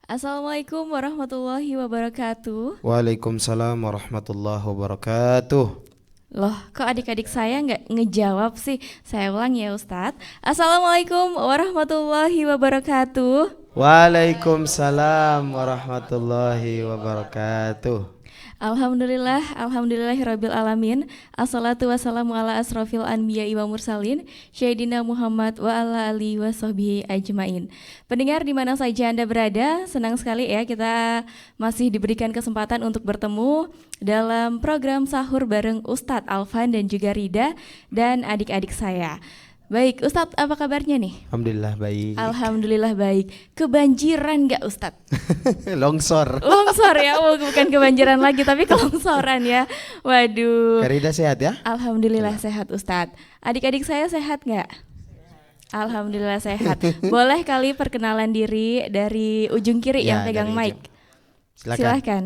Assalamualaikum warahmatullahi wabarakatuh. Waalaikumsalam warahmatullahi wabarakatuh. Loh, kok adik-adik saya nggak ngejawab sih? Saya ulang ya Ustadz. Assalamualaikum warahmatullahi wabarakatuh. Waalaikumsalam warahmatullahi wabarakatuh. Alhamdulillahirabbil alamin. Assalatu wassalamu ala asrofil anbiya wa mursalin Sayyidina Muhammad wa ala alihi wa sahbihi ajmain. Pendengar di mana saja Anda berada, senang sekali ya kita masih diberikan kesempatan untuk bertemu dalam program sahur bareng Ustadz Alvan dan juga Rida dan adik-adik saya. Baik, Ustadz apa kabarnya nih? Alhamdulillah baik. Alhamdulillah baik. Kebanjiran nggak Ustadz? Longsor. Longsor ya, oh, bukan kebanjiran lagi tapi kelongsoran ya. Waduh. Karida sehat ya? Alhamdulillah sehat Ustadz. Adik-adik saya sehat nggak? Alhamdulillah sehat. Boleh kali perkenalan diri dari ujung kiri Ya, yang pegang dari mic. Silakan. Silahkan.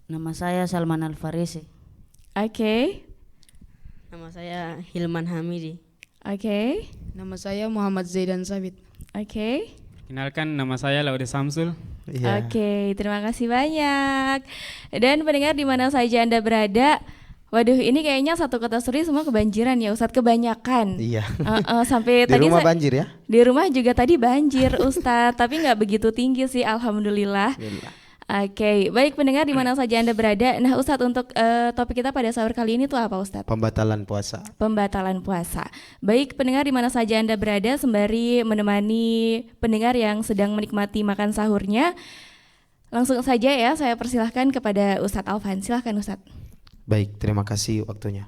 Nama saya Salman Al-Farisi. Oke. Nama saya Hilman Hamidi. Oke. Nama saya Muhammad Zaidan Sabit. Oke. Kenalkan, nama saya Laude Samsul. Iya. Oke, terima kasih banyak. Dan pendengar di mana saja Anda berada, waduh ini kayaknya satu kota Suri semua kebanjiran ya Ustadz, kebanyakan. Iya. Sampai Di tadi rumah banjir ya? di rumah juga tadi banjir Ustadz, tapi nggak begitu tinggi sih, alhamdulillah. Alhamdulillah. Oke, baik pendengar di mana saja Anda berada. Nah Ustadz, untuk topik kita pada sahur kali ini tuh apa Ustadz? Pembatalan puasa. Pembatalan puasa. Baik pendengar di mana saja Anda berada, sembari menemani pendengar yang sedang menikmati makan sahurnya, langsung saja ya saya persilahkan kepada Ustadz Alvan. Silahkan Ustadz. Baik, terima kasih waktunya.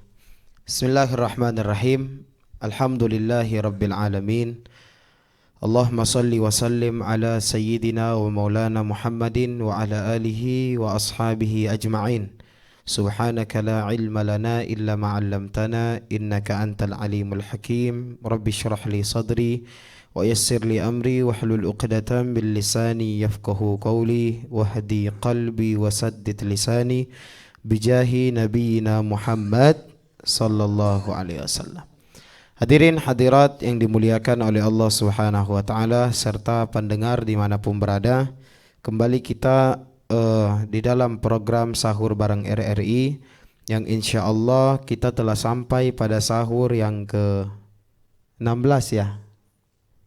Bismillahirrahmanirrahim. Alhamdulillahi rabbil alamin. Allahumma salli wa sallim ala sayyidina wa maulana Muhammadin wa ala alihi wa ashabihi ajma'in. Subhanaka la ilma lana illa ma 'allamtana innaka antal alimul hakim. Rabbi shrah li sadri wa yassir li amri wahlul 'uqdatam min lisani yafqahu qawli wahdi qalbi wa saddid lisani bijahi nabiyyina Muhammad sallallahu alaihi wasallam. Hadirin hadirat yang dimuliakan oleh Allah Subhanahu wa taala serta pendengar dimanapun berada, kembali kita di dalam program sahur bareng RRI yang insya Allah kita telah sampai pada sahur yang ke-16 ya.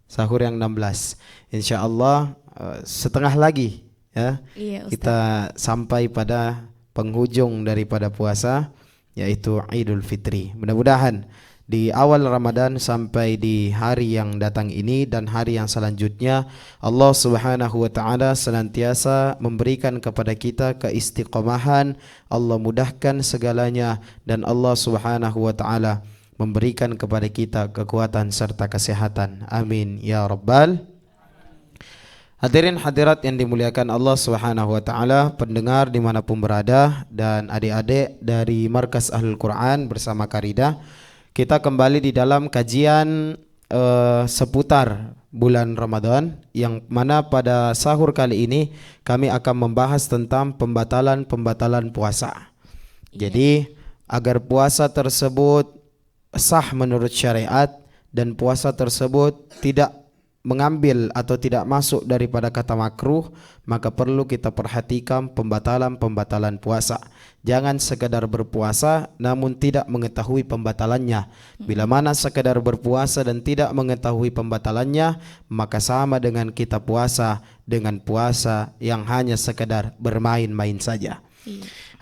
Sahur yang 16. Insya Allah setengah lagi ya. Iya Ustadz. Kita sampai pada penghujung daripada puasa, yaitu Idul Fitri. Mudah-mudahan di awal Ramadan sampai di hari yang datang ini dan hari yang selanjutnya, Allah Subhanahu wa taala senantiasa memberikan kepada kita keistiqomahan, Allah mudahkan segalanya, dan Allah Subhanahu wa taala memberikan kepada kita kekuatan serta kesehatan. Amin ya rabbal. Hadirin hadirat yang dimuliakan Allah Subhanahu wa taala, pendengar dimanapun berada dan adik-adik dari Markas Ahlul Quran bersama Karida, kita kembali di dalam kajian seputar bulan Ramadan, yang mana pada sahur kali ini kami akan membahas tentang pembatalan puasa. Jadi agar puasa tersebut sah menurut syariat dan puasa tersebut tidak mengambil atau tidak masuk daripada kata makruh, maka perlu kita perhatikan pembatalan puasa. Jangan sekedar berpuasa namun tidak mengetahui pembatalannya. Bila mana sekedar berpuasa dan tidak mengetahui pembatalannya, maka sama dengan kita puasa dengan puasa yang hanya sekedar bermain-main saja.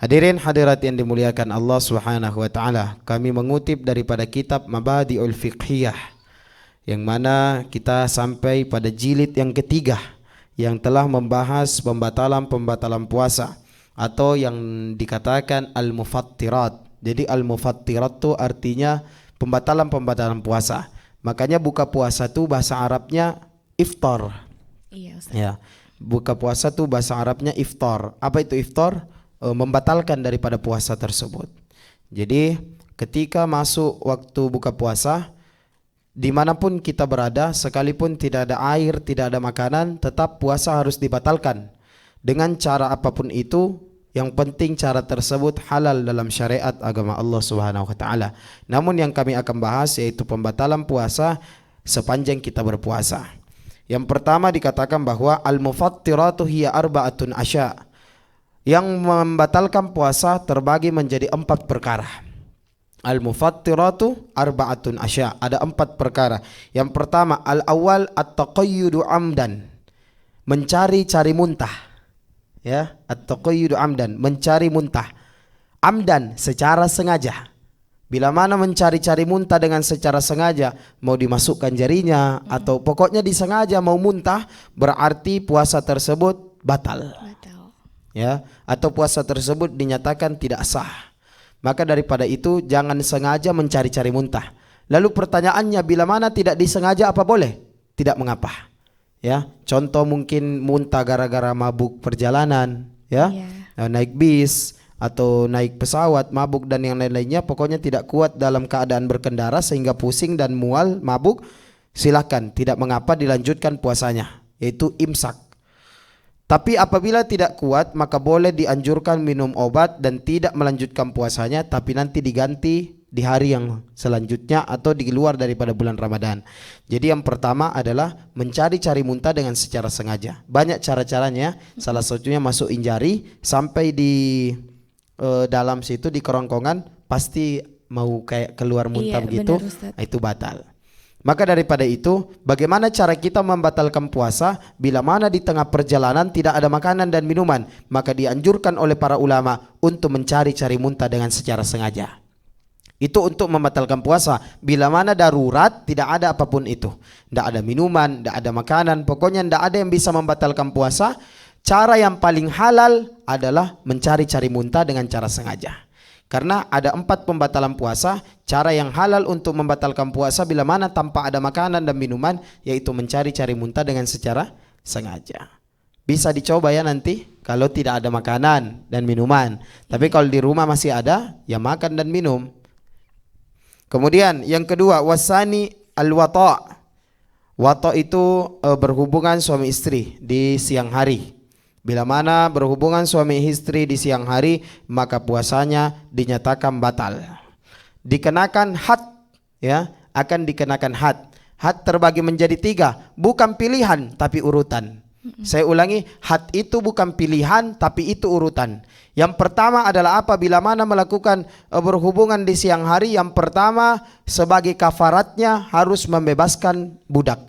Hadirin hadirat yang dimuliakan Allah Subhanahu wa taala, kami mengutip daripada kitab Mabadi'ul Fiqhiyah, yang mana kita sampai pada jilid yang ketiga yang telah membahas pembatalan puasa atau yang dikatakan al-mufattirat. Jadi al-mufattirat itu artinya pembatalan puasa. Makanya buka puasa itu bahasa Arabnya iftar. Iya Ustadz. Ya, buka puasa itu bahasa Arabnya iftar. Apa itu iftar? Membatalkan daripada puasa tersebut. Jadi ketika masuk waktu buka puasa, dimanapun kita berada, sekalipun tidak ada air, tidak ada makanan, tetap puasa harus dibatalkan dengan cara apapun itu. Yang penting cara tersebut halal dalam syariat agama Allah Subhanahu wa taala. Namun yang kami akan bahas yaitu pembatalan puasa sepanjang kita berpuasa. Yang pertama dikatakan bahwa al-mufattiratu hiya arba'atun asya. Yang membatalkan puasa terbagi menjadi 4 perkara. Al-mufattiratu arba'atun asya. Ada 4 perkara. Yang pertama, al-awwal at-taqayyudu amdan. Mencari-cari muntah. Ya, at-taqayyudu amdan, mencari muntah. Amdan, secara sengaja. Bila mana mencari-cari muntah dengan secara sengaja, mau dimasukkan jarinya atau pokoknya disengaja mau muntah, berarti puasa tersebut batal. Ya, atau puasa tersebut dinyatakan tidak sah. Maka daripada itu jangan sengaja mencari-cari muntah. Lalu pertanyaannya, bila mana tidak disengaja apa boleh? Tidak mengapa. Ya, contoh mungkin muntah gara-gara mabuk perjalanan, ya, naik bis atau naik pesawat, mabuk dan yang lain-lainnya, pokoknya tidak kuat dalam keadaan berkendara sehingga pusing dan mual, mabuk, silakan, tidak mengapa dilanjutkan puasanya, yaitu imsak. Tapi apabila tidak kuat, maka boleh dianjurkan minum obat dan tidak melanjutkan puasanya, tapi nanti diganti di hari yang selanjutnya atau di luar daripada bulan Ramadan. Jadi yang pertama adalah mencari-cari muntah dengan secara sengaja. Banyak cara-caranya, salah satunya masukin jari sampai di dalam situ di kerongkongan, pasti mau kayak keluar muntah begitu, itu batal. Maka daripada itu, bagaimana cara kita membatalkan puasa bila mana di tengah perjalanan tidak ada makanan dan minuman? Maka dianjurkan oleh para ulama untuk mencari-cari muntah dengan secara sengaja. Itu untuk membatalkan puasa. Bila mana darurat, tidak ada apapun itu, tidak ada minuman, tidak ada makanan, pokoknya tidak ada yang bisa membatalkan puasa. Cara yang paling halal adalah mencari-cari muntah dengan cara sengaja. Karena ada 4 pembatalan puasa. Cara yang halal untuk membatalkan puasa bila mana tanpa ada makanan dan minuman, yaitu mencari-cari muntah dengan secara sengaja. Bisa dicoba ya nanti kalau tidak ada makanan dan minuman. Tapi kalau di rumah masih ada, ya makan dan minum. Kemudian yang kedua, wasani al-wata'. Wata' itu berhubungan suami istri di siang hari. Bila mana berhubungan suami istri di siang hari, maka puasanya dinyatakan batal. Dikenakan had, ya, akan dikenakan had. Had terbagi menjadi 3, bukan pilihan tapi urutan. Saya ulangi, had itu bukan pilihan tapi itu urutan. Yang pertama adalah apa? Bila mana melakukan berhubungan di siang hari, yang pertama sebagai kafaratnya harus membebaskan budak.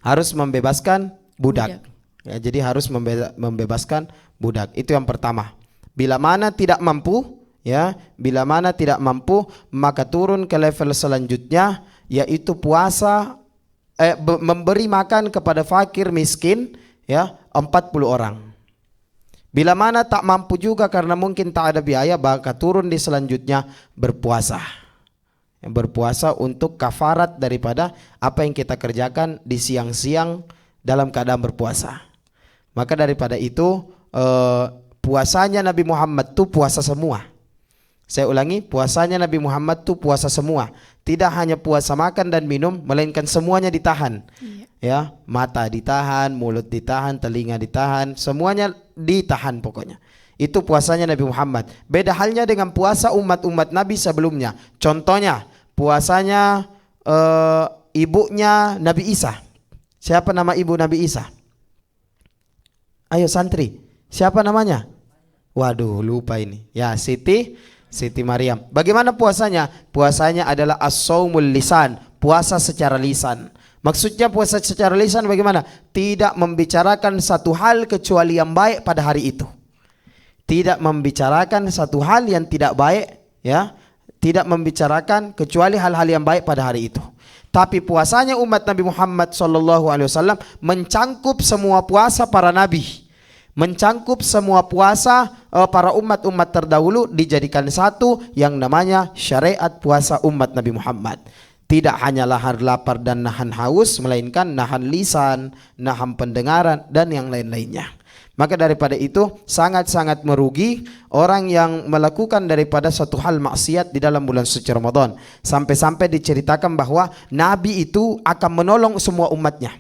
Harus membebaskan budak. Ya, jadi harus membebaskan budak. Itu yang pertama. Bila mana tidak mampu, ya, bila mana tidak mampu, maka turun ke level selanjutnya, yaitu puasa memberi makan kepada fakir miskin, ya, 40 orang. Bila mana tak mampu juga karena mungkin tak ada biaya, maka turun di selanjutnya berpuasa. Berpuasa untuk kafarat daripada apa yang kita kerjakan di siang-siang dalam keadaan berpuasa. Maka daripada itu puasanya Nabi Muhammad itu puasa semua. Saya ulangi, puasanya Nabi Muhammad itu puasa semua. Tidak hanya puasa makan dan minum, melainkan semuanya ditahan. Ya, mata ditahan, mulut ditahan, telinga ditahan, semuanya ditahan pokoknya. Itu puasanya Nabi Muhammad. Beda halnya dengan puasa umat-umat Nabi sebelumnya. Contohnya, puasanya ibunya Nabi Isa. Siapa nama ibu Nabi Isa? Ayo santri, siapa namanya? Waduh, lupa ini. Ya, Siti Maryam. Bagaimana puasanya? Puasanya adalah as-saumul lisan, puasa secara lisan. Maksudnya puasa secara lisan bagaimana? Tidak membicarakan satu hal kecuali yang baik pada hari itu. Tidak membicarakan satu hal yang tidak baik, ya. Tidak membicarakan kecuali hal-hal yang baik pada hari itu. Tapi puasanya umat Nabi Muhammad SAW mencangkup semua puasa para nabi. Mencangkup semua puasa para umat-umat terdahulu, dijadikan satu yang namanya syariat puasa umat Nabi Muhammad. Tidak hanya nahan lapar dan nahan haus, melainkan nahan lisan, nahan pendengaran dan yang lain-lainnya. Maka daripada itu sangat-sangat merugi orang yang melakukan daripada satu hal maksiat di dalam bulan suci Ramadan. Sampai-sampai diceritakan bahwa Nabi itu akan menolong semua umatnya.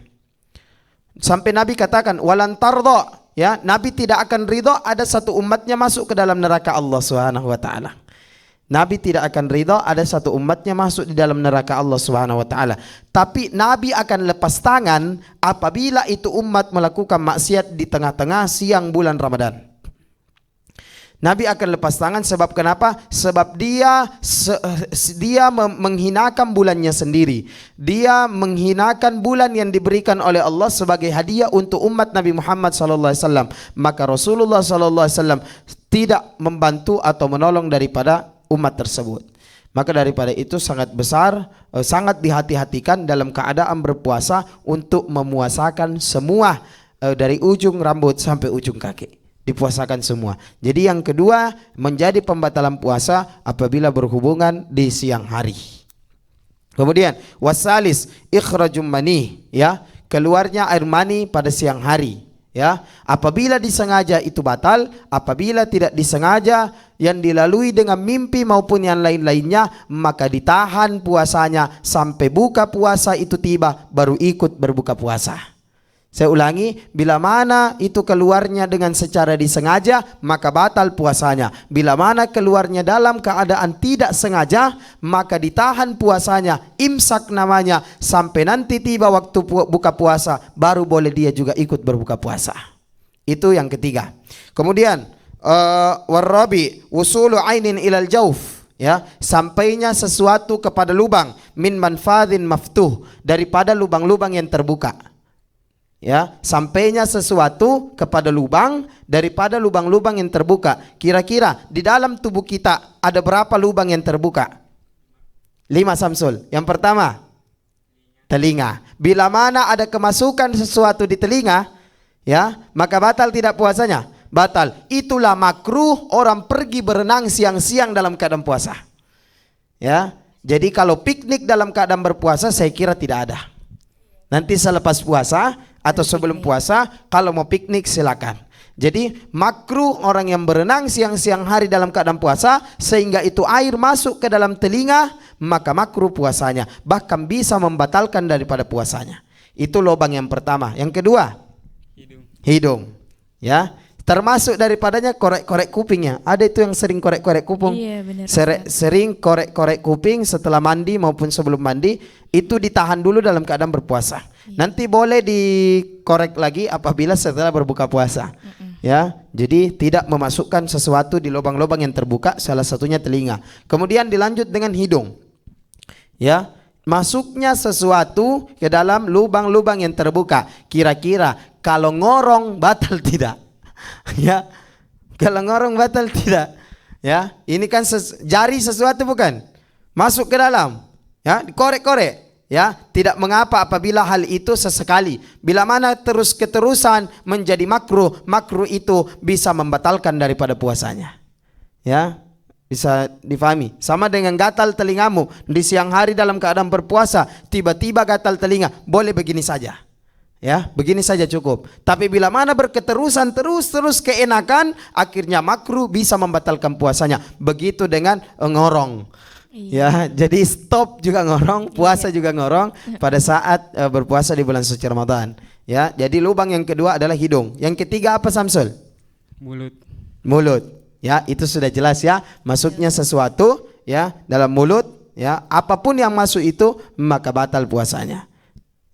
Sampai Nabi katakan walan tardha, ya, Nabi tidak akan ridha ada satu umatnya masuk ke dalam neraka Allah Subhanahu wa taala. Nabi tidak akan ridha ada satu umatnya masuk di dalam neraka Allah Subhanahu wa taala. Tapi Nabi akan lepas tangan apabila itu umat melakukan maksiat di tengah-tengah siang bulan Ramadan. Nabi akan lepas tangan sebab kenapa? Sebab dia menghinakan bulannya sendiri. Dia menghinakan bulan yang diberikan oleh Allah sebagai hadiah untuk umat Nabi Muhammad SAW. Maka Rasulullah SAW tidak membantu atau menolong daripada umat tersebut. Maka daripada itu sangat besar, sangat dihati-hatikan dalam keadaan berpuasa untuk memuasakan semua dari ujung rambut sampai ujung kaki. Dipuasakan semua. Jadi yang kedua menjadi pembatalan puasa apabila berhubungan di siang hari. Kemudian wasalis ikhrajum mani, ya, keluarnya air mani pada siang hari, ya. Apabila disengaja itu batal, apabila tidak disengaja yang dilalui dengan mimpi maupun yang lain-lainnya, maka ditahan puasanya sampai buka puasa itu tiba baru ikut berbuka puasa. Saya ulangi, bila mana itu keluarnya dengan secara disengaja, maka batal puasanya. Bila mana keluarnya dalam keadaan tidak sengaja, maka ditahan puasanya, imsak namanya, sampai nanti tiba waktu buka puasa, baru boleh dia juga ikut berbuka puasa. Itu yang ketiga. Kemudian warabi wusulu ainin ilal jauf, ya, sampainya sesuatu kepada lubang min manfadhin maftuh, daripada lubang-lubang yang terbuka. Ya, sampainya sesuatu kepada lubang daripada lubang-lubang yang terbuka. Kira-kira di dalam tubuh kita ada berapa lubang yang terbuka? 5, Samsul. Yang pertama, telinga. Bila mana ada kemasukan sesuatu di telinga, ya, maka batal tidak puasanya? Batal. Itulah makruh orang pergi berenang siang-siang dalam keadaan puasa. Ya, jadi kalau piknik dalam keadaan berpuasa saya kira tidak ada. Nanti selepas puasa atau sebelum puasa kalau mau piknik silakan. Jadi makruh orang yang berenang siang-siang hari dalam keadaan puasa sehingga itu air masuk ke dalam telinga, maka makruh puasanya, bahkan bisa membatalkan daripada puasanya. Itu lubang yang pertama. Yang kedua, hidung. Ya, termasuk daripadanya korek-korek kupingnya. Ada itu yang sering korek-korek kuping. Iya, benar. Sering korek-korek kuping setelah mandi maupun sebelum mandi, itu ditahan dulu dalam keadaan berpuasa. Nanti boleh dikorek lagi apabila setelah berbuka puasa. Ya, jadi tidak memasukkan sesuatu di lubang-lubang yang terbuka, salah satunya telinga. Kemudian dilanjut dengan hidung. Ya, masuknya sesuatu ke dalam lubang-lubang yang terbuka. Kira-kira kalau ngorong batal tidak? Ya, kalau ngorong batal tidak? Ya, ini kan jari sesuatu bukan? Masuk ke dalam. Ya, dikorek-korek. Ya, tidak mengapa apabila hal itu sesekali. Bila mana terus-keterusan menjadi makruh, makruh itu bisa membatalkan daripada puasanya. Ya, bisa difahami. Sama dengan gatal telingamu di siang hari dalam keadaan berpuasa, tiba-tiba gatal telinga, boleh begini saja. Ya, begini saja cukup. Tapi bila mana berketerusan terus keenakan, akhirnya makruh bisa membatalkan puasanya. Begitu dengan ngorong. Ya, jadi stop juga ngorong, puasa juga ngorong pada saat berpuasa di bulan suci Ramadan. Ya, jadi lubang yang kedua adalah hidung. Yang ketiga apa, Samsul? Mulut. Ya, itu sudah jelas ya, masuknya sesuatu ya dalam mulut, ya, apapun yang masuk itu maka batal puasanya.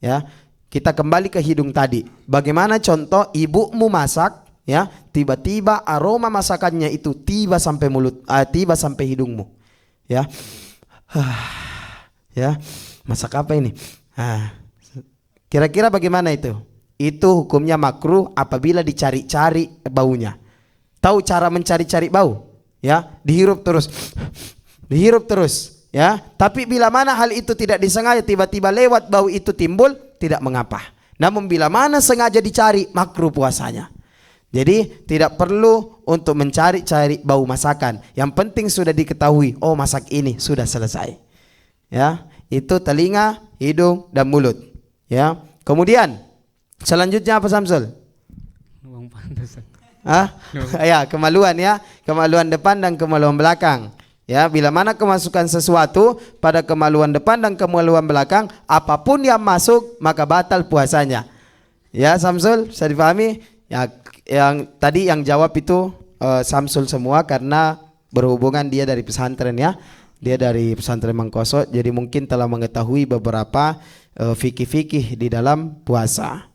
Ya, kita kembali ke hidung tadi. Bagaimana contoh ibumu masak, ya, tiba-tiba aroma masakannya itu tiba sampai mulut, tiba sampai hidungmu. Ya, ya, masak apa ini? Kira-kira bagaimana itu? Itu hukumnya makruh apabila dicari-cari baunya. Tahu cara mencari-cari bau? Ya, dihirup terus, ya. Tapi bila mana hal itu tidak disengaja, tiba-tiba lewat bau itu timbul, tidak mengapa. Namun bila mana sengaja dicari, makruh puasanya. Jadi tidak perlu untuk mencari-cari bau masakan. Yang penting sudah diketahui, oh masak ini sudah selesai. Ya, itu telinga, hidung dan mulut. Ya. Kemudian selanjutnya apa, Samsul? Ya, kemaluan ya, kemaluan depan dan kemaluan belakang. Ya, bila mana kemasukan sesuatu pada kemaluan depan dan kemaluan belakang, apapun yang masuk maka batal puasanya. Ya, Samsul, bisa dipahami? Ya, yang tadi yang jawab itu Samsul semua karena berhubungan dia dari pesantren ya. Dia dari pesantren Mangkoso, jadi mungkin telah mengetahui beberapa fikih-fikih di dalam puasa.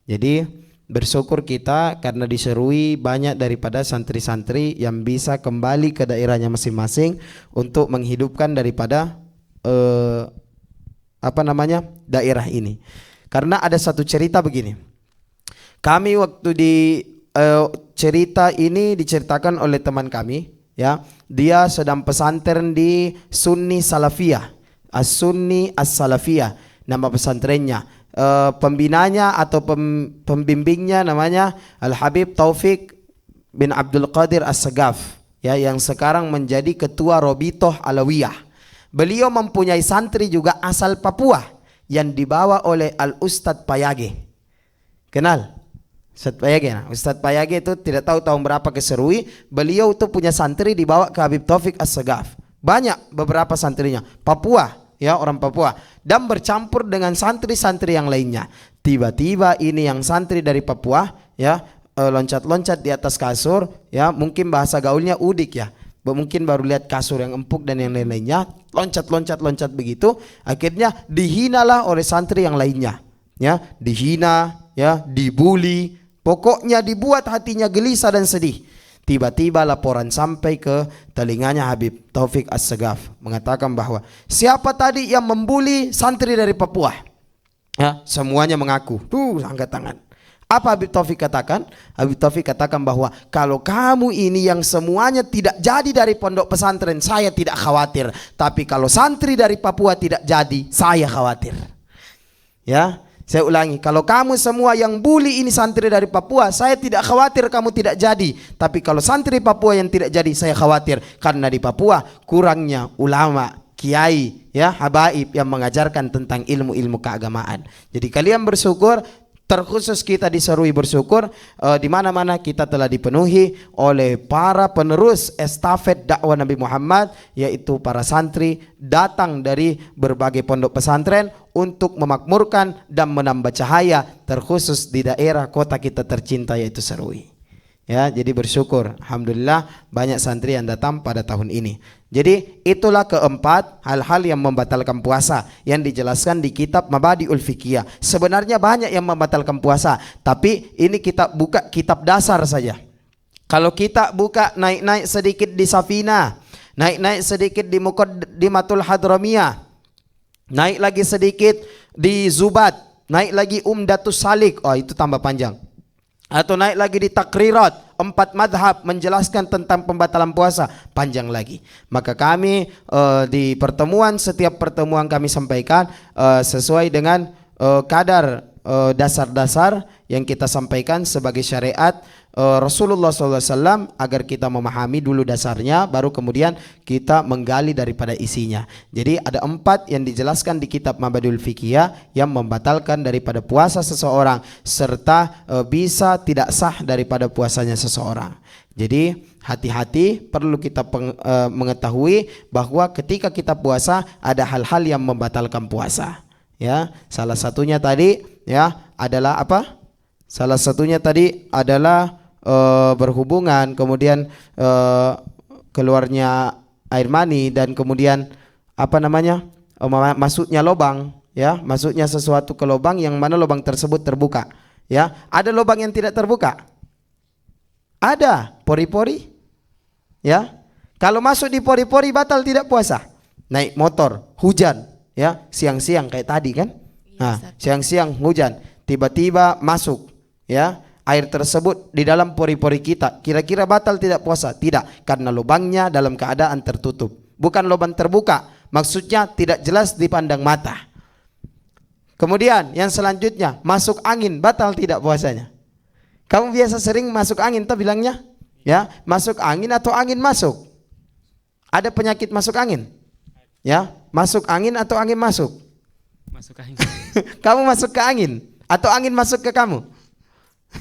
Jadi bersyukur kita karena diserui banyak daripada santri-santri yang bisa kembali ke daerahnya masing-masing untuk menghidupkan daripada daerah ini. Karena ada satu cerita begini. Kami waktu di cerita ini diceritakan oleh teman kami, ya, dia sedang pesantren di Sunni Salafiyah, As-Sunni As-Salafiyah nama pesantrennya. Pembinanya atau pembimbingnya namanya Al-Habib Taufik bin Abdul Qadir As-Sagaf, ya, yang sekarang menjadi ketua Robitoh Alawiyah. Beliau mempunyai santri juga asal Papua yang dibawa oleh Al-Ustadz Payage. Kenal? Ustadz Payage. Nah, Ustadz Payage itu tidak tahu tahun berapa ke Serui. Beliau itu punya santri dibawa ke Habib Taufik As-Sagaf. Banyak beberapa santrinya Papua, ya, orang Papua, dan bercampur dengan santri-santri yang lainnya. Tiba-tiba ini yang santri dari Papua, ya, loncat-loncat di atas kasur, ya, mungkin bahasa gaulnya udik, ya, mungkin baru lihat kasur yang empuk dan yang lain-lainnya, loncat begitu, akhirnya dihinalah oleh santri yang lainnya, ya, dihina, ya, dibuli, pokoknya dibuat hatinya gelisah dan sedih. Tiba-tiba laporan sampai ke telinganya Habib Taufik As-Sagaf, mengatakan bahwa siapa tadi yang membuli santri dari Papua? Ya, semuanya mengaku. Angkat tangan. Apa Habib Taufik katakan? Habib Taufik katakan bahwa kalau kamu ini yang semuanya tidak jadi dari pondok pesantren, saya tidak khawatir. Tapi kalau santri dari Papua tidak jadi, saya khawatir. Ya. Saya ulangi, kalau kamu semua yang bully ini santri dari Papua, saya tidak khawatir kamu tidak jadi. Tapi kalau santri Papua yang tidak jadi, saya khawatir. Karena di Papua kurangnya ulama, kiai, ya, habaib yang mengajarkan tentang ilmu-ilmu keagamaan. Jadi kalian bersyukur, terkhusus kita di Serui bersyukur, di mana-mana kita telah dipenuhi oleh para penerus estafet dakwah Nabi Muhammad, yaitu para santri datang dari berbagai pondok pesantren untuk memakmurkan dan menambah cahaya, terkhusus di daerah kota kita tercinta yaitu Serui. Ya, jadi bersyukur, alhamdulillah banyak santri yang datang pada tahun ini. Jadi itulah keempat hal-hal yang membatalkan puasa yang dijelaskan di kitab Mabadiul Fiqhiyah. Sebenarnya banyak yang membatalkan puasa, tapi ini kita buka kitab dasar saja. Kalau kita buka naik-naik sedikit di Safina, naik-naik sedikit di Muqaddimatul Hadramiyah, naik lagi sedikit di Zubat, naik lagi Umdatus Salik, oh itu tambah panjang. Atau naik lagi di Takrirat, 4 madhab menjelaskan tentang pembatalan puasa, panjang lagi. Maka kami di pertemuan, setiap pertemuan kami sampaikan sesuai dengan kadar dasar-dasar yang kita sampaikan sebagai syariat Rasulullah SAW, agar kita memahami dulu dasarnya, baru kemudian kita menggali daripada isinya. Jadi ada 4 yang dijelaskan di kitab Mabadiul Fiqhiyah yang membatalkan daripada puasa seseorang, serta bisa tidak sah daripada puasanya seseorang. Jadi hati-hati, perlu kita mengetahui bahwa ketika kita puasa ada hal-hal yang membatalkan puasa. Ya, salah satunya tadi, ya, adalah apa? Salah satunya tadi adalah berhubungan, kemudian keluarnya air mani, dan kemudian apa namanya, masuknya lubang, ya, masuknya sesuatu ke lubang yang mana lubang tersebut terbuka, ya. Ada lubang yang tidak terbuka, ada pori-pori, ya. Kalau masuk di pori-pori batal tidak puasa. Naik motor hujan, ya, siang-siang kayak tadi kan, nah siang-siang hujan, tiba-tiba masuk, ya, air tersebut di dalam pori-pori kita, kira-kira batal tidak puasa? Tidak, karena lubangnya dalam keadaan tertutup, bukan lubang terbuka, maksudnya tidak jelas dipandang mata. Kemudian yang selanjutnya, masuk angin, batal tidak puasanya? Kamu biasa sering masuk angin tuh bilangnya, ya, masuk angin atau angin masuk? Ada penyakit masuk angin? Ya, masuk angin atau angin masuk? Masuk angin. Kamu masuk ke angin atau angin masuk ke kamu?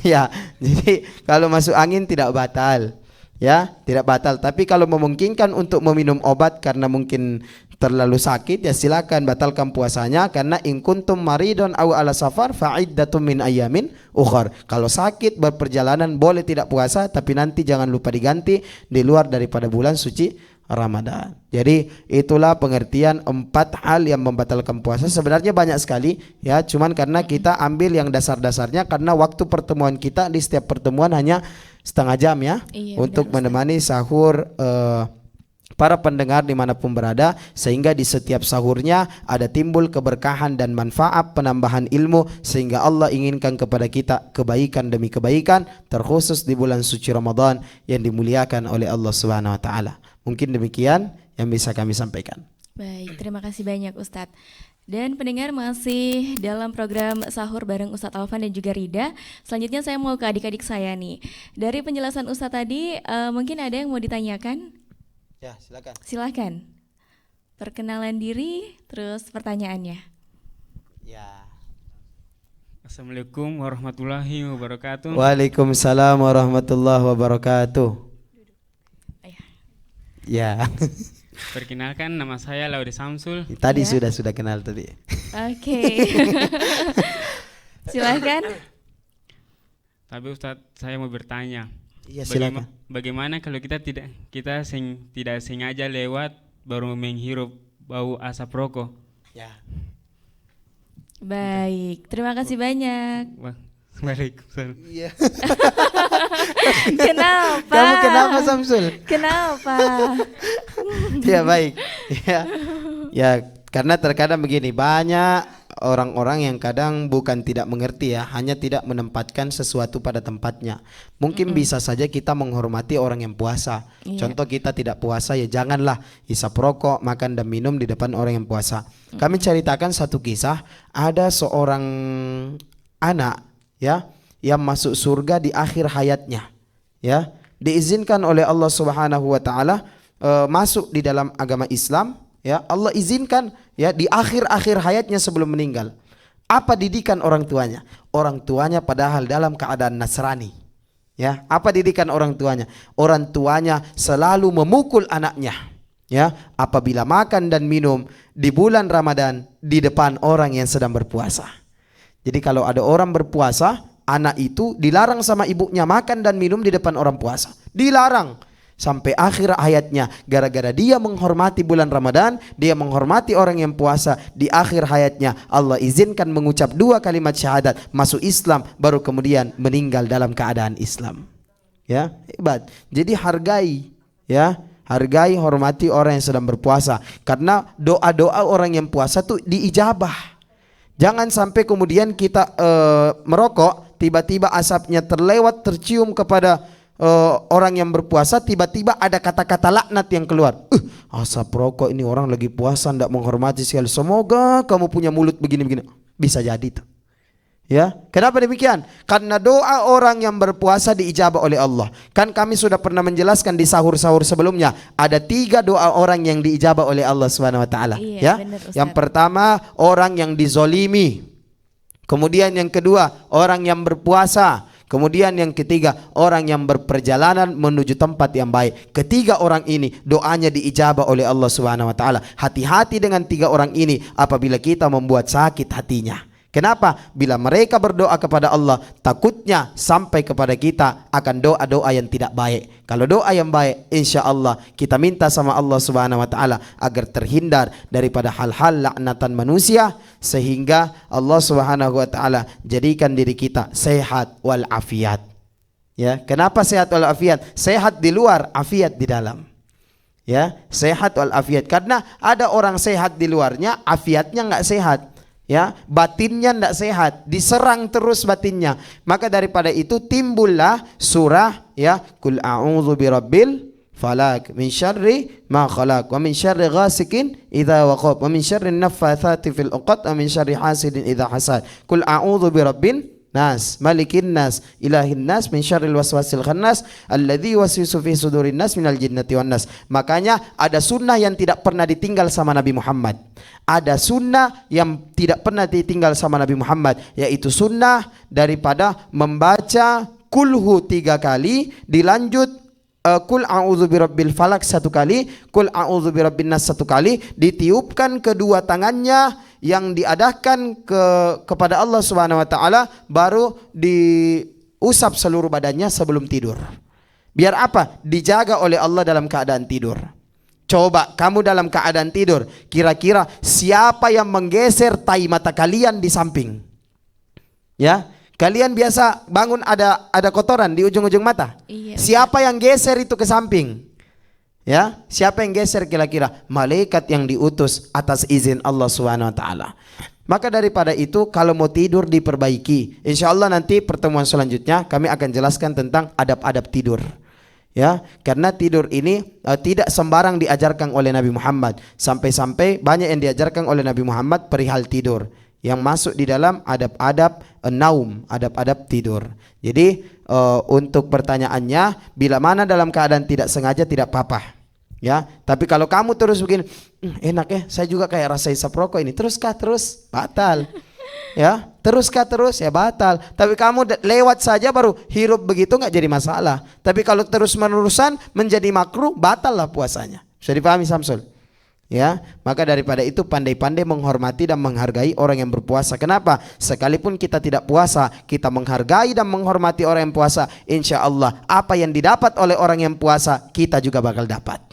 Ya, jadi kalau masuk angin tidak batal, ya, tidak batal. Tapi kalau memungkinkan untuk meminum obat karena mungkin terlalu sakit ya silakan batalkan puasanya, karena in kuntum maridun aw ala safar fa iddatum min ayamin ukhar. Kalau sakit berperjalanan boleh tidak puasa, tapi nanti jangan lupa diganti di luar daripada bulan suci Ramadan. Jadi itulah pengertian 4 hal yang membatalkan puasa. Sebenarnya banyak sekali ya, cuman karena kita ambil yang dasar-dasarnya, karena waktu pertemuan kita di setiap pertemuan hanya setengah jam ya, Iya, untuk benar, menemani sahur para pendengar dimanapun berada, sehingga di setiap sahurnya ada timbul keberkahan dan manfaat penambahan ilmu, sehingga Allah inginkan kepada kita kebaikan demi kebaikan, terkhusus di bulan suci Ramadan yang dimuliakan oleh Allah Subhanahu wa taala. Mungkin demikian yang bisa kami sampaikan. Baik, terima kasih banyak Ustadz. Dan pendengar masih dalam program sahur bareng Ustadz Alvan dan juga Rida. Selanjutnya saya mau ke adik-adik saya nih. Dari penjelasan Ustadz tadi, mungkin ada yang mau ditanyakan? Ya, silakan. Silakan. Perkenalan diri, terus pertanyaannya. Ya. Assalamualaikum warahmatullahi wabarakatuh. Waalaikumsalam warahmatullahi wabarakatuh. Ya. Perkenalkan, nama saya Laude Samsul. Tadi Ya. sudah kenal tadi. Oke. Silakan. Tapi Ustadz, saya mau bertanya. Iya, silakan. Bagaimana kalau kita tidak sengaja lewat baru menghirup bau asap rokok? Ya. Baik, terima kasih banyak. Waalaikumsalam. Iya. Kenapa? Kamu kenapa Samsul? Kenapa? Ya baik. Ya. Ya, karena terkadang begini, banyak orang-orang yang kadang bukan tidak mengerti ya, hanya tidak menempatkan sesuatu pada tempatnya. Mungkin bisa saja kita menghormati orang yang puasa. Iya. Contoh kita tidak puasa, ya janganlah hisap rokok, makan dan minum di depan orang yang puasa. Kami ceritakan satu kisah, ada seorang anak ya yang masuk surga di akhir hayatnya. Ya, diizinkan oleh Allah Subhanahu wa taala masuk di dalam agama Islam. Ya, Allah izinkan ya di akhir-akhir hayatnya sebelum meninggal. Apa didikan orang tuanya? Orang tuanya padahal dalam keadaan Nasrani. Ya, apa didikan orang tuanya? Orang tuanya selalu memukul anaknya. Ya, apabila makan dan minum di bulan Ramadan di depan orang yang sedang berpuasa. Jadi kalau ada orang berpuasa, anak itu dilarang sama ibunya makan dan minum di depan orang puasa. Dilarang. Sampai akhir hayatnya, gara-gara dia menghormati bulan Ramadan, dia menghormati orang yang puasa, di akhir hayatnya Allah izinkan mengucap 2 kalimat syahadat, masuk Islam, baru kemudian meninggal dalam keadaan Islam. Ya, hebat. Jadi hargai, ya, hargai, hormati orang yang sedang berpuasa, karena doa-doa orang yang puasa tuh diijabah. Jangan sampai kemudian kita merokok, tiba-tiba asapnya terlewat, tercium kepada orang yang berpuasa, tiba-tiba ada kata-kata laknat yang keluar. Asap rokok ini, orang lagi puasa tidak menghormati sekali. Semoga kamu punya mulut begini-begini. Bisa jadi tuh. Ya, kenapa demikian? Karena doa orang yang berpuasa diijabah oleh Allah. Kan kami sudah pernah menjelaskan di sahur-sahur sebelumnya, ada 3 doa orang yang diijabah oleh Allah Subhanahu wa taala. Iya, Ya. benar, Ustaz. Yang pertama, orang yang dizolimi. Kemudian yang kedua, orang yang berpuasa. Kemudian yang ketiga, orang yang berperjalanan menuju tempat yang baik. Ketiga orang ini doanya diijabah oleh Allah Subhanahu wa taala. Hati-hati dengan 3 orang ini apabila kita membuat sakit hatinya. Kenapa? Bila mereka berdoa kepada Allah, takutnya sampai kepada kita akan doa-doa yang tidak baik. Kalau doa yang baik, insya Allah kita minta sama Allah Subhanahu wa taala agar terhindar daripada hal-hal laknatan manusia, sehingga Allah Subhanahu wa taala jadikan diri kita sehat wal afiat. Ya, kenapa sehat wal afiat? Sehat di luar, afiat di dalam. Ya, sehat wal afiat. Karena ada orang sehat di luarnya, afiatnya enggak sehat. Ya, batinnya tidak sehat, diserang terus batinnya. Maka daripada itu timbullah surah ya, Qul a'udzu birabbil falaq min syarri ma khalaq wa min syarri ghasikin idza waqab wa min syarri naffatsati fil 'uqad wa min syarri hasidin idza hasad. Qul a'udzu birabbin nas malikin nas ilahin nas min syarril waswasil khannas alladzi yuwaswisu fi sudurin nas minal jinnati wan nas. Makanya ada sunnah yang tidak pernah ditinggal sama Nabi Muhammad. Ada sunnah yang tidak pernah ditinggal sama Nabi Muhammad, yaitu sunnah daripada membaca kulhu 3 kali, dilanjut Qul a'udzu birabbil falak satu kali, Qul a'udzu birabbin nas satu kali, ditiupkan kedua tangannya yang diadahkan kepada Allah Subhanahu wa taala, baru diusap seluruh badannya sebelum tidur. Biar apa? Dijaga oleh Allah dalam keadaan tidur. Coba kamu dalam keadaan tidur, kira-kira siapa yang menggeser tai mata kalian di samping? Ya, kalian biasa bangun ada kotoran di ujung-ujung mata. Iya. Siapa yang geser itu ke samping? Ya, siapa yang geser kira-kira? Malaikat yang diutus atas izin Allah Subhanahu wa taala. Maka daripada itu, kalau mau tidur diperbaiki. Insyaallah nanti pertemuan selanjutnya kami akan jelaskan tentang adab-adab tidur. Ya, karena tidur ini tidak sembarang diajarkan oleh Nabi Muhammad. Sampai-sampai banyak yang diajarkan oleh Nabi Muhammad perihal tidur yang masuk di dalam adab-adab naum, adab-adab tidur. Jadi untuk pertanyaannya, bila mana dalam keadaan tidak sengaja tidak apa-apa. Ya, tapi kalau kamu terus begini, enak ya, saya juga kayak rasa hisap rokok ini, teruskah terus batal. Ya, teruskah terus ya batal. Tapi kamu lewat saja baru hirup begitu nggak jadi masalah. Tapi kalau terus menerusan menjadi makruh, batal lah puasanya. Bisa dipahami Samsul? Ya, maka daripada itu pandai-pandai menghormati dan menghargai orang yang berpuasa. Kenapa? Sekalipun kita tidak puasa, kita menghargai dan menghormati orang yang puasa. Insya Allah apa yang didapat oleh orang yang puasa, kita juga bakal dapat.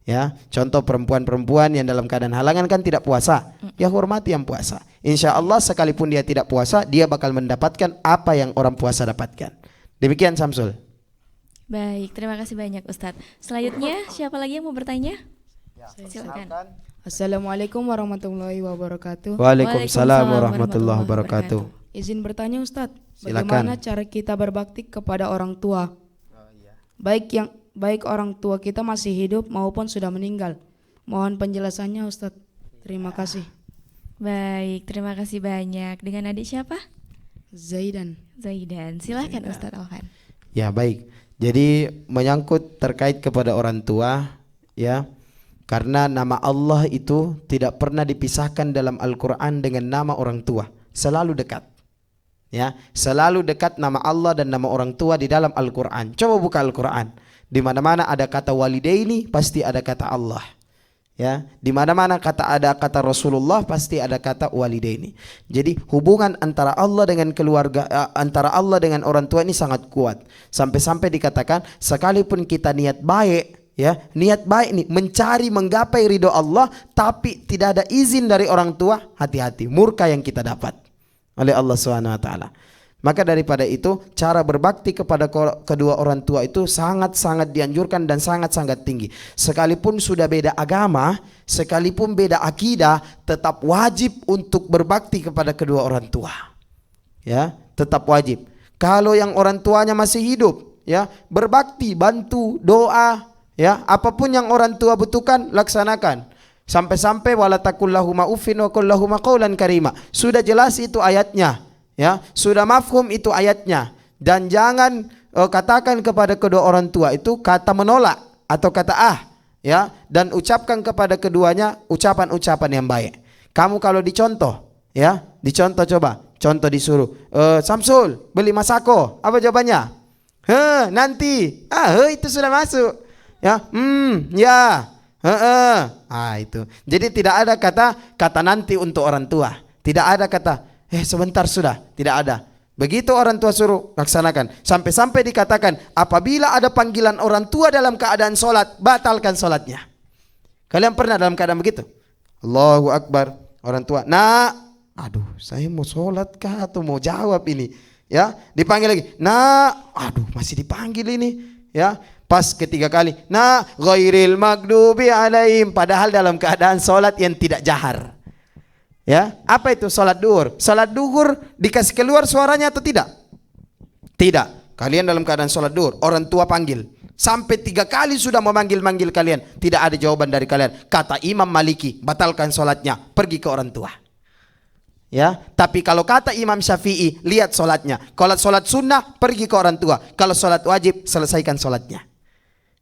Ya, contoh perempuan-perempuan yang dalam keadaan halangan kan tidak puasa, ya hormati yang puasa. Insya Allah sekalipun dia tidak puasa, dia bakal mendapatkan apa yang orang puasa dapatkan. Demikian Samsul. Baik, terima kasih banyak Ustadz. Selanjutnya siapa lagi yang mau bertanya? Silakan. Assalamualaikum warahmatullahi wabarakatuh. Waalaikumsalam warahmatullahi wabarakatuh. Izin bertanya Ustadz, Silakan. bagaimana cara kita berbakti kepada orang tua? Baik orang tua kita masih hidup maupun sudah meninggal. Mohon penjelasannya Ustadz. Terima kasih. Baik, terima kasih banyak. Dengan adik siapa? Zaidan. Zaidan. Silakan Ustadz Alvan. Ya baik. Jadi menyangkut terkait kepada orang tua, ya, karena nama Allah itu tidak pernah dipisahkan dalam Al-Quran dengan nama orang tua, selalu dekat. Ya, selalu dekat nama Allah dan nama orang tua di dalam Al-Quran. Coba buka Al-Quran. Di mana-mana ada kata walidaini, pasti ada kata Allah. Ya, di mana-mana ada kata Rasulullah, pasti ada kata walidaini. Jadi hubungan antara Allah dengan keluarga, antara Allah dengan orang tua ini sangat kuat. Sampai-sampai dikatakan sekalipun kita niat baik, ya, niat baik nih mencari menggapai ridho Allah, tapi tidak ada izin dari orang tua, hati-hati, murka yang kita dapat oleh Allah Subhanahu wa taala. Maka daripada itu, cara berbakti kepada kedua orang tua itu sangat-sangat dianjurkan dan sangat-sangat tinggi. Sekalipun sudah beda agama, sekalipun beda akidah, tetap wajib untuk berbakti kepada kedua orang tua. Ya, tetap wajib. Kalau yang orang tuanya masih hidup, ya, berbakti, bantu, doa, ya, apapun yang orang tua butuhkan, laksanakan. Sampai-sampai wala taqul lahuma uffin wa qul lahuma qawlan karima. Sudah jelas itu ayatnya. Ya, sudah mafhum itu ayatnya, dan jangan katakan kepada kedua orang tua itu kata menolak atau kata ya, dan ucapkan kepada keduanya ucapan-ucapan yang baik. Kamu kalau dicontoh, ya, dicontoh, coba contoh disuruh, Samsul beli masako, apa jawabannya? Nanti, itu sudah masuk, ya, ya, itu. Jadi tidak ada kata nanti untuk orang tua, tidak ada kata sebentar sudah, tidak ada. Begitu orang tua suruh, laksanakan. Sampai-sampai dikatakan apabila ada panggilan orang tua dalam keadaan sholat, batalkan sholatnya. Kalian pernah dalam keadaan begitu? Allahu Akbar, orang tua, nak, aduh saya mau sholat kah atau mau jawab ini? Ya, dipanggil lagi, nak, aduh masih dipanggil ini. Ya, pas ketiga kali, nak, ghairil maghdubi alaihim, padahal dalam keadaan sholat yang tidak jahar. Ya, apa itu sholat duhur? Sholat duhur dikasih keluar suaranya atau tidak? Tidak. Kalian dalam keadaan sholat duhur, orang tua panggil, sampai 3 kali sudah memanggil-manggil kalian, tidak ada jawaban dari kalian. Kata Imam Maliki, batalkan sholatnya, pergi ke orang tua. Ya, tapi kalau kata Imam Syafi'i, lihat sholatnya. Kalau sholat sunnah, pergi ke orang tua. Kalau sholat wajib, selesaikan sholatnya.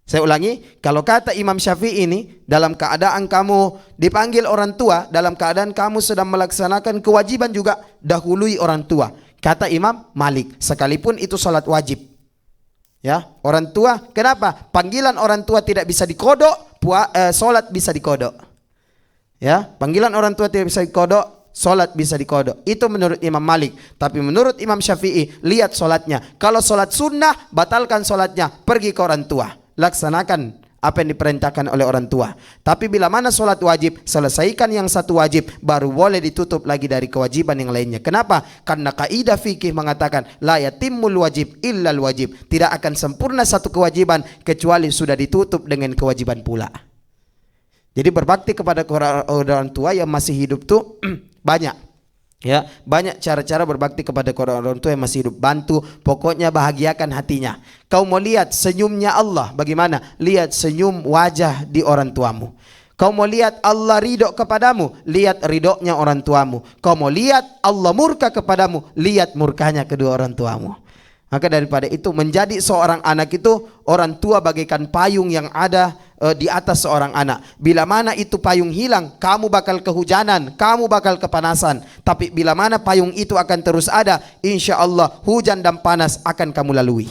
Saya ulangi, kalau kata Imam Syafi'i ini, dalam keadaan kamu dipanggil orang tua, dalam keadaan kamu sedang melaksanakan kewajiban juga, dahului orang tua. Kata Imam Malik, sekalipun itu salat wajib. Ya, orang tua, kenapa? Panggilan orang tua tidak bisa dikodok, solat bisa dikodok. Ya, panggilan orang tua tidak bisa dikodok, solat bisa dikodok. Itu menurut Imam Malik. Tapi menurut Imam Syafi'i, lihat solatnya. Kalau solat sunnah, batalkan solatnya, pergi ke orang tua, laksanakan apa yang diperintahkan oleh orang tua. Tapi bila mana solat wajib, selesaikan yang satu wajib, baru boleh ditutup lagi dari kewajiban yang lainnya. Kenapa? Karena kaidah fikih mengatakan la yatimmul wajib illal wajib. Tidak akan sempurna satu kewajiban kecuali sudah ditutup dengan kewajiban pula. Jadi berbakti kepada orang tua yang masih hidup tuh banyak. Ya, banyak cara-cara berbakti kepada orang tua yang masih hidup. Bantu, pokoknya bahagiakan hatinya. Kau mau lihat senyumnya Allah bagaimana? Lihat senyum wajah di orang tuamu. Kau mau lihat Allah ridho kepadamu, lihat ridhonya orang tuamu. Kau mau lihat Allah murka kepadamu, lihat murkanya kedua orang tuamu. Maka daripada itu, menjadi seorang anak itu, orang tua bagaikan payung yang ada di atas seorang anak. Bila mana itu payung hilang, kamu bakal kehujanan, kamu bakal kepanasan. Tapi bila mana payung itu akan terus ada, insya Allah hujan dan panas akan kamu lalui.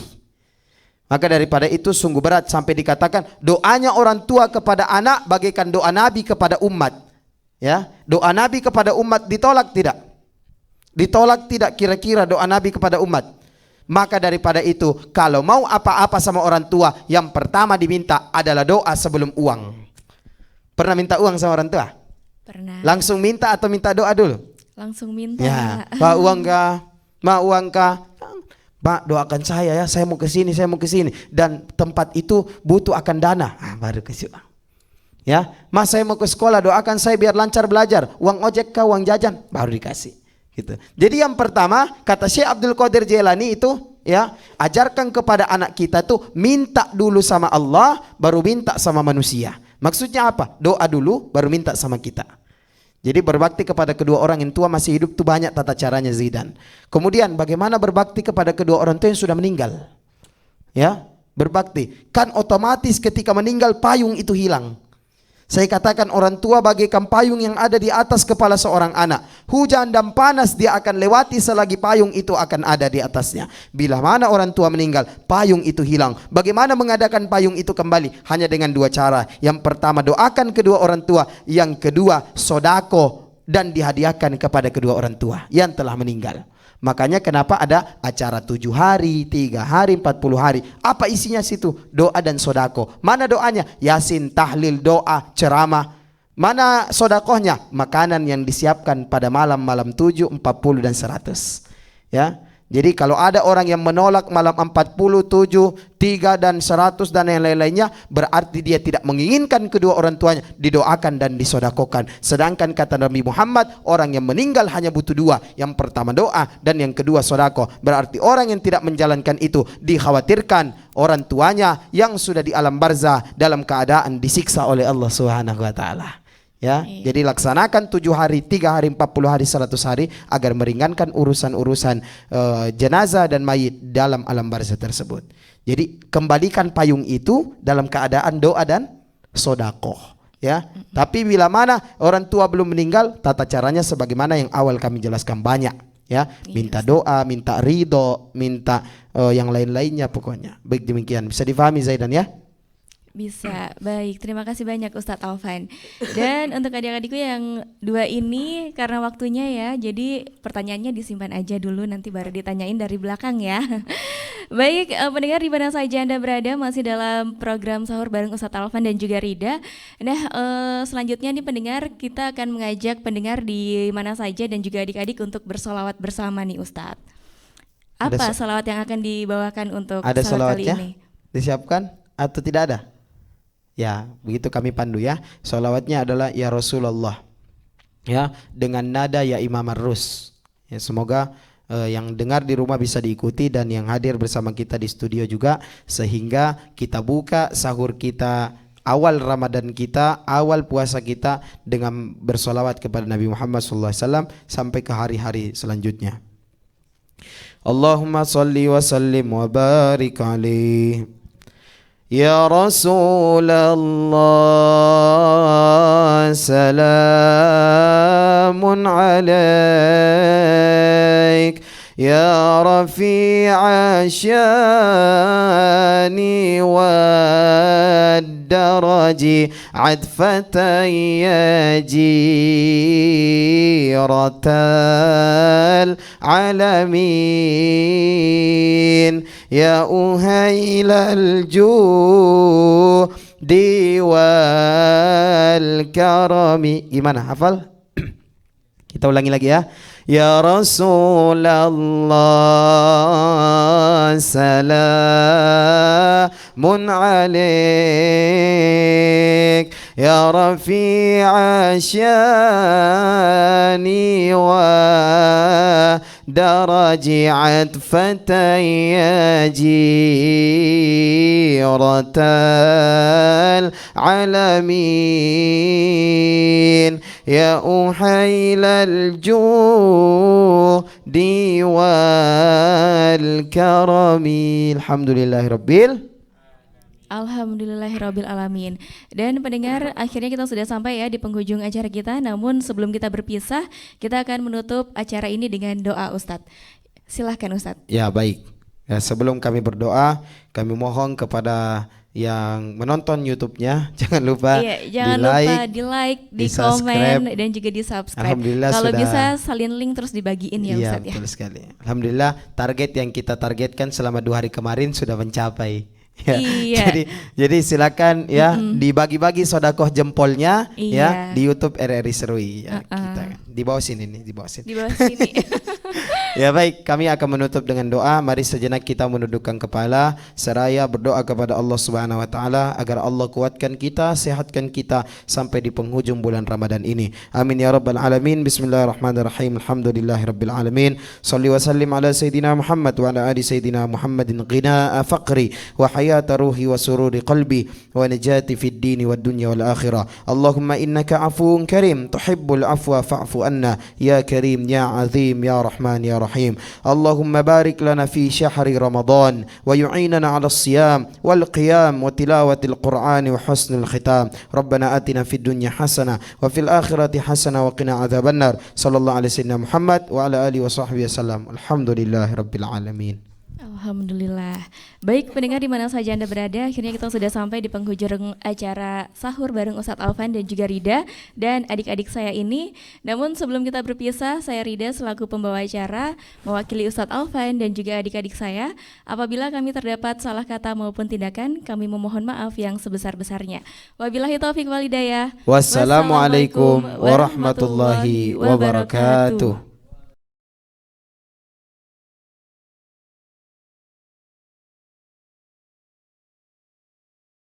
Maka daripada itu sungguh berat sampai dikatakan doanya orang tua kepada anak bagaikan doa Nabi kepada umat. Ya, doa Nabi kepada umat ditolak tidak? Ditolak tidak kira-kira doa Nabi kepada umat? Maka daripada itu, kalau mau apa-apa sama orang tua, yang pertama diminta adalah doa sebelum uang. Pernah minta uang sama orang tua? Pernah. Langsung minta atau minta doa dulu? Langsung minta. Ya, Pak uang kah? Ma uang kah? Pak doakan saya ya, saya mau ke sini, saya mau ke sini. Dan tempat itu butuh akan dana. Baru kasih uang. Ya, Mas saya mau ke sekolah, doakan saya biar lancar belajar. Uang ojek kah, uang jajan? Baru dikasih. Gitu. Jadi yang pertama kata Syekh Abdul Qadir Jailani itu, ya, ajarkan kepada anak kita tuh minta dulu sama Allah, baru minta sama manusia. Maksudnya apa? Doa dulu, baru minta sama kita. Jadi berbakti kepada kedua orang yang tua masih hidup tuh banyak tata caranya Zidan. Kemudian bagaimana berbakti kepada kedua orang tua yang sudah meninggal? Ya, berbakti. Kan otomatis ketika meninggal payung itu hilang. Saya katakan orang tua bagaikan payung yang ada di atas kepala seorang anak. Hujan dan panas dia akan lewati selagi payung itu akan ada di atasnya. Bila mana orang tua meninggal, payung itu hilang. Bagaimana mengadakan payung itu kembali? Hanya dengan dua cara. Yang pertama doakan kedua orang tua. Yang kedua sodako dan dihadiahkan kepada kedua orang tua yang telah meninggal. Makanya kenapa ada acara 7 hari, 3 hari, 40 hari. Apa isinya situ? Doa dan sodako. Mana doanya? Yasin, tahlil, doa, ceramah. Mana sodakohnya? Makanan yang disiapkan pada malam-malam 7, 40 dan 100. Ya. Jadi kalau ada orang yang menolak malam 40, 7, 3 dan 100 dan yang lain-lainnya, berarti dia tidak menginginkan kedua orang tuanya, didoakan dan disodakokan. Sedangkan kata Nabi Muhammad, orang yang meninggal hanya butuh dua. Yang pertama doa dan yang kedua sodako. Berarti orang yang tidak menjalankan itu dikhawatirkan orang tuanya yang sudah di alam barzah dalam keadaan disiksa oleh Allah Subhanahu wa taala. Ya, jadi laksanakan 7 hari, 3 hari, 40 hari, 100 hari agar meringankan urusan-urusan jenazah dan mayit dalam alam barzah tersebut. Jadi kembalikan payung itu dalam keadaan doa dan sodakoh. Ya, tapi bila mana orang tua belum meninggal, tata caranya sebagaimana yang awal kami jelaskan banyak. Ya, minta doa, minta ridho, minta yang lain-lainnya pokoknya. Baik demikian, bisa difahami Zaidan ya? Bisa, baik. Terima kasih banyak Ustadz Alvan. Dan untuk adik-adikku yang dua ini karena waktunya ya, jadi pertanyaannya disimpan aja dulu, nanti baru ditanyain dari belakang ya. Baik, pendengar di mana saja Anda berada, masih dalam program sahur bareng Ustadz Alvan dan juga Rida. Nah, selanjutnya nih pendengar, kita akan mengajak pendengar di mana saja dan juga adik-adik untuk bersolawat bersama nih Ustadz. Apa solawat yang akan dibawakan untuk ada sahur kali solawatnya? ini? Disiapkan atau tidak ada? Ya, begitu kami pandu ya. Salawatnya adalah ya Rasulullah. Ya, dengan nada ya Imam Ar-Rus. Ya, semoga yang dengar di rumah bisa diikuti dan yang hadir bersama kita di studio juga, sehingga kita buka sahur kita, awal Ramadan kita, awal puasa kita dengan bersolawat kepada Nabi Muhammad SAW sampai ke hari-hari selanjutnya. Allahumma salli wa sallim wa barik alaihi Ya Rasulullah, salamun alaik. يا رفيع الشان والدرج عذفة يا جيرة العالمين يا أهيل الجود والكرم. Gimana, hafal? Kita ulangi lagi ya. Ya Rasulullah salamun alaik ya rafi'a syani wa daraji atfatan ya jiratal alamin ya uhailal judi wal karami. Alhamdulillahirabbil Alhamdulillahirabbil alamin. Dan pendengar, akhirnya kita sudah sampai ya di penghujung acara kita. Namun sebelum kita berpisah, kita akan menutup acara ini dengan doa Ustadz. Silahkan Ustadz. Ya, baik. Ya, sebelum kami berdoa, kami mohon kepada yang menonton YouTube-nya jangan lupa jangan lupa di like, di komen, dan juga di subscribe. Alhamdulillah kalau sudah, bisa salin link terus dibagiin ya Ustadz ya. Betul sekali. Alhamdulillah target yang kita targetkan selama 2 hari kemarin sudah mencapai. Ya. Iya. Jadi silakan ya dibagi-bagi sodakoh jempolnya ya di YouTube RRI Serui ya, kita di bawah sini nih, di bawah sini. Di bawah sini. Ya baik, kami akan menutup dengan doa. Mari sejenak kita menundukkan kepala seraya berdoa kepada Allah Subhanahu wa taala agar Allah kuatkan kita, sehatkan kita sampai di penghujung bulan Ramadan ini. Amin ya rabbal alamin. Bismillahirrahmanirrahim. Alhamdulillahirabbil alamin. Shalli wa sallim ala sayidina Muhammad wa ala ali sayidina Muhammadin ghina faqri wa hayata ruhi wa sururi qalbi wa najati fid dini wad dunya wal akhirah. Allahumma innaka afuwun karim tuhibbul afwa fa'fu anna ya karim ya azim ya rahman ya رحيم. اللهم بارك لنا في شهر رمضان ويعيننا على الصيام والقيام وتلاوة القرآن وحسن الختام. ربنا آتنا في الدنيا حسنة وفي الآخرة حسنة وقنا عذاب النار. صلى الله على سيدنا محمد وعلى آله وصحبه وسلم. الحمد لله رب العالمين. Alhamdulillah. Baik pendengar di mana saja Anda berada, akhirnya kita sudah sampai di penghujung acara sahur bareng Ustadz Alvan dan juga Rida dan adik-adik saya ini. Namun sebelum kita berpisah, saya Rida selaku pembawa acara mewakili Ustadz Alvan dan juga adik-adik saya. Apabila kami terdapat salah kata maupun tindakan, kami memohon maaf yang sebesar-besarnya. Wabillahi taufiq wal hidayah. Wassalamualaikum warahmatullahi wabarakatuh.